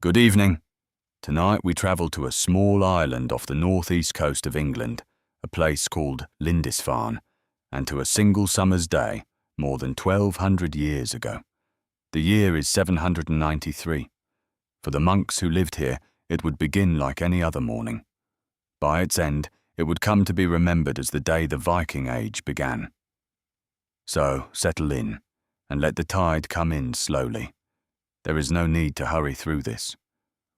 Good evening. Tonight we travel to a small island off the northeast coast of England, a place called Lindisfarne, and to a single summer's day, more than 1200 years ago. The year is 793. For the monks who lived here, it would begin like any other morning. By its end, it would come to be remembered as the day the Viking Age began. So, settle in, and let the tide come in slowly. There is no need to hurry through this.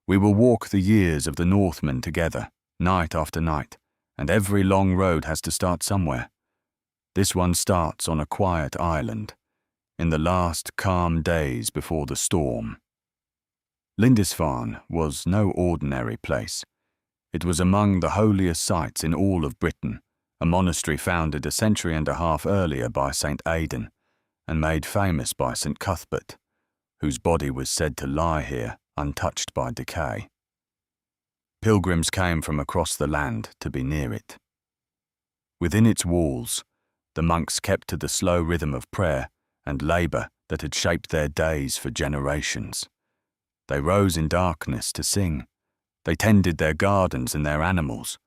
We will walk the years of the Northmen together, night after night, and every long road has to start somewhere. This one starts on a quiet island, in the last calm days before the storm. Lindisfarne was no ordinary place. It was among the holiest sites in all of Britain, a monastery founded a century and a half earlier by St. Aidan, and made famous by St. Cuthbert, whose body was said to lie here untouched by decay. Pilgrims came from across the land to be near it. Within its walls, the monks kept to the slow rhythm of prayer and labour that had shaped their days for generations. They rose in darkness to sing. They tended their gardens and their animals,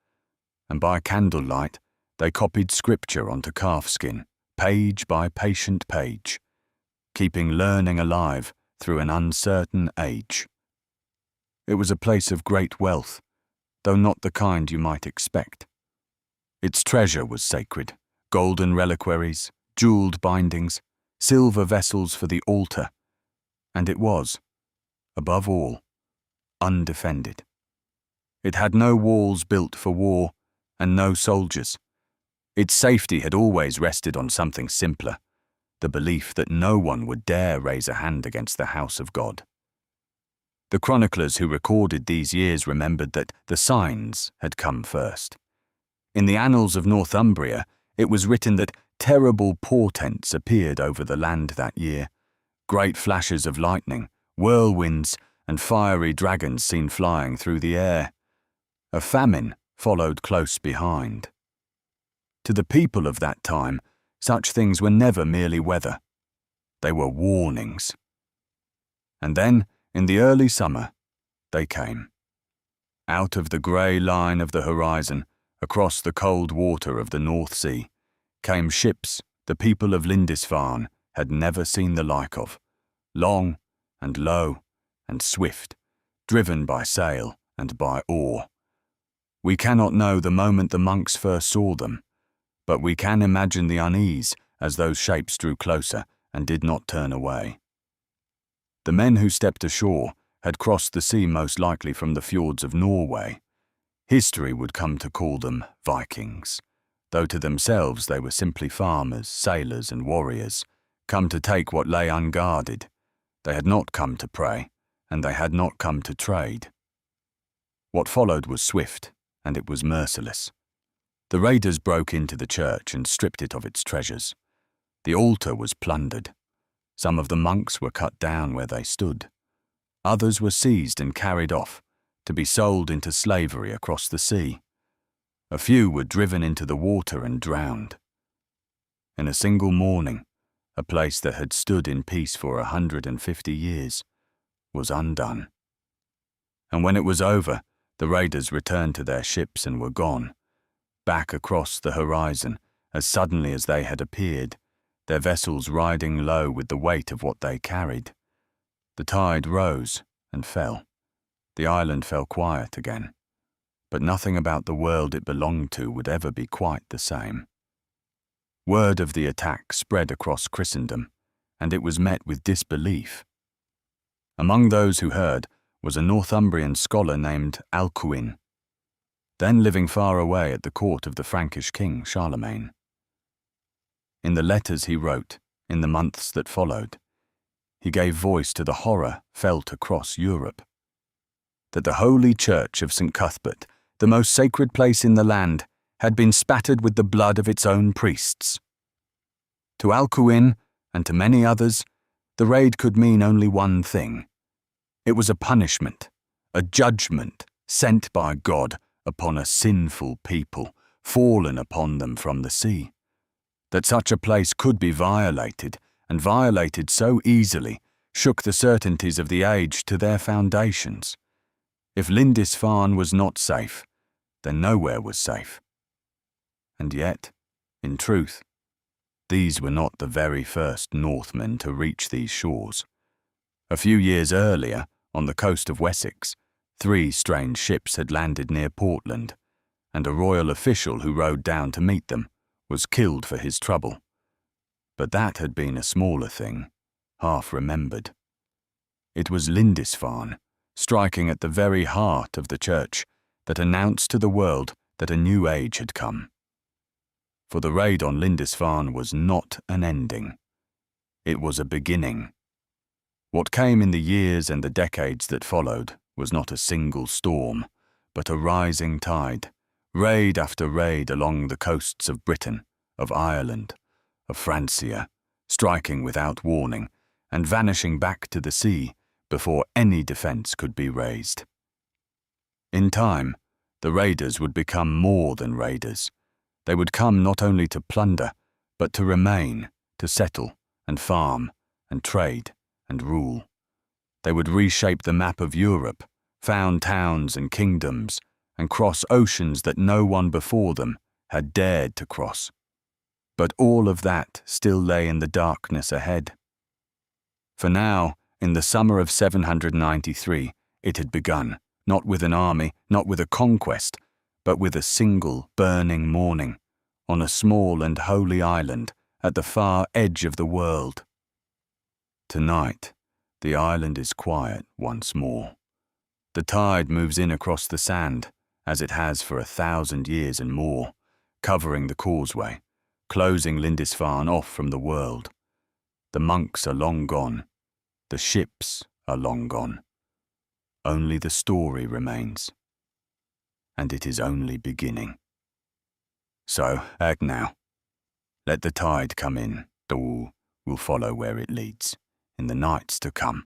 and by candlelight they copied scripture onto calfskin, page by patient page, keeping learning alive through an uncertain age. It was a place of great wealth, though not the kind you might expect. Its treasure was sacred: golden reliquaries, jewelled bindings, silver vessels for the altar, and it was, above all, undefended. It had no walls built for war, and no soldiers. Its safety had always rested on something simpler: the belief that no one would dare raise a hand against the house of God. The chroniclers who recorded these years remembered that the signs had come first. In the annals of Northumbria, it was written that terrible portents appeared over the land that year: great flashes of lightning, whirlwinds, and fiery dragons seen flying through the air. A famine followed close behind. To the people of that time, such things were never merely weather. They were warnings. And then, in the early summer, they came. Out of the grey line of the horizon, across the cold water of the North Sea, came ships the people of Lindisfarne had never seen the like of, long and low and swift, driven by sail and by oar. We cannot know the moment the monks first saw them, but we can imagine the unease as those shapes drew closer and did not turn away. The men who stepped ashore had crossed the sea most likely from the fjords of Norway. History would come to call them Vikings, though to themselves they were simply farmers, sailors, and warriors, come to take what lay unguarded. They had not come to pray, and they had not come to trade. What followed was swift, and it was merciless. The raiders broke into the church and stripped it of its treasures. The altar was plundered. Some of the monks were cut down where they stood. Others were seized and carried off, to be sold into slavery across the sea. A few were driven into the water and drowned. In a single morning, a place that had stood in peace for 150 years was undone. And when it was over, the raiders returned to their ships and were gone, back across the horizon as suddenly as they had appeared, their vessels riding low with the weight of what they carried. The tide rose and fell. The island fell quiet again, but nothing about the world it belonged to would ever be quite the same. Word of the attack spread across Christendom, and it was met with disbelief. Among those who heard was a Northumbrian scholar named Alcuin, then living far away at the court of the Frankish king Charlemagne. In the letters he wrote, in the months that followed, he gave voice to the horror felt across Europe. That the holy church of St. Cuthbert, the most sacred place in the land, had been spattered with the blood of its own priests. To Alcuin, and to many others, the raid could mean only one thing. It was a punishment, a judgment sent by God upon a sinful people, fallen upon them from the sea. That such a place could be violated, and violated so easily, shook the certainties of the age to their foundations. If Lindisfarne was not safe, then nowhere was safe. And yet, in truth, these were not the very first Northmen to reach these shores. A few years earlier, on the coast of Wessex, 3 strange ships had landed near Portland, and a royal official who rode down to meet them was killed for his trouble. But that had been a smaller thing, half remembered. It was Lindisfarne, striking at the very heart of the church, that announced to the world that a new age had come. For the raid on Lindisfarne was not an ending. It was a beginning. What came in the years and the decades that followed was not a single storm, but a rising tide, raid after raid along the coasts of Britain, of Ireland, of Francia, striking without warning and vanishing back to the sea before any defence could be raised. In time, the raiders would become more than raiders. They would come not only to plunder, but to remain, to settle and farm and trade and rule. They would reshape the map of Europe, found towns and kingdoms, and cross oceans that no one before them had dared to cross. But all of that still lay in the darkness ahead. For now, in the summer of 793, it had begun, not with an army, not with a conquest, but with a single burning morning, on a small and holy island at the far edge of the world. Tonight, the island is quiet once more. The tide moves in across the sand, as it has for 1,000 years and more, covering the causeway, closing Lindisfarne off from the world. The monks are long gone. The ships are long gone. Only the story remains. And it is only beginning. So, act now. Let the tide come in, the will follow where it leads, in the nights to come.